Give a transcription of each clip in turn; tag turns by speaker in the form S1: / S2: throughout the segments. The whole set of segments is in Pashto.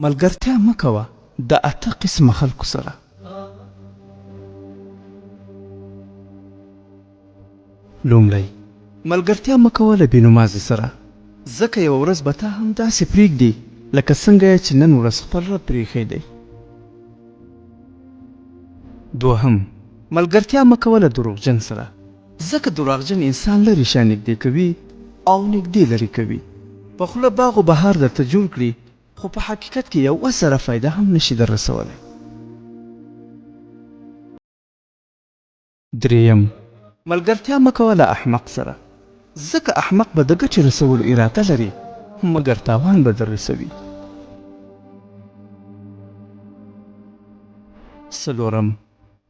S1: ملګرتیا مه کوه د 8 قسمه خلکو سره. لومړی، ملګرتیا مه کوه له بېنمازې سره، ځکه یوه ورځ به تا هم داسې پرېږدي لکه څنګه یې چې نن ورځ خپل رب پرېښی دی. دوهم، ملګرتیا مه کوه له دروغجن سره، ځکه دروغجن انسان لرې شا نږدې کوي او نږدې لرې کوي. په خوله باغ و بهار درته جوړ کړي، خو په حقیقت کې یوه سره فایده هم نشي در رسولی. دریم، ملګرتیا مه کوه له احمق سره، ځکه احمق به د ګټې رسولو اراده لري مګر تاوان به در رسوي. څلورم،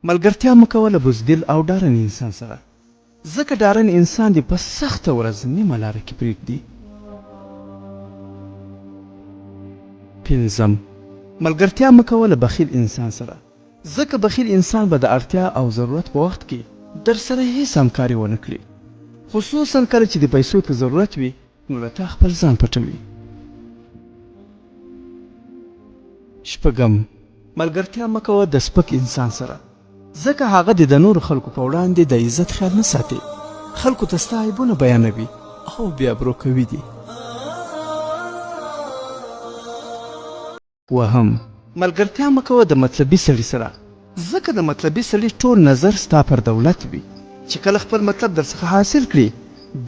S1: ملګرتیا مه کوه له بزدل او ډارن انسان سره، ځکه ډارن انسان دې په سخته ورځ نیمه لاره کې پرېږدي. پنځم، ملګرتیا مه کوه له بخیل انسان سره، ځکه بخیل انسان به د اړتیا او ضرورت په وخت کې در سره هیڅ همکاري ونه کړي، خصوصا کله چې د پیسو ته ضرورت وي نو له تا خپل ځان پټوي. شپږم، ملګرتیا مه کوه د سپک انسان سره، ځکه هغه د نورو خلکو په وړاندې د عزت خیال نه ساتي، خلکو ته ستا عیبونه بیانوي او بې ابرو کوي دي. وهم، ملګرتیا مه کوه د مطلبي سړي سره، ځکه د مطلبي سړي ټول نظر ستا پر دولت وي، چې کله خپل مطلب در څخه حاصل کړي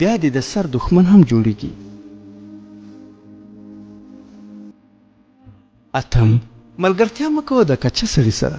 S1: بیا دې د سر دښمن هم جوړیږي. اتم، ملګرتیا مه کوه د کچه سړي سره،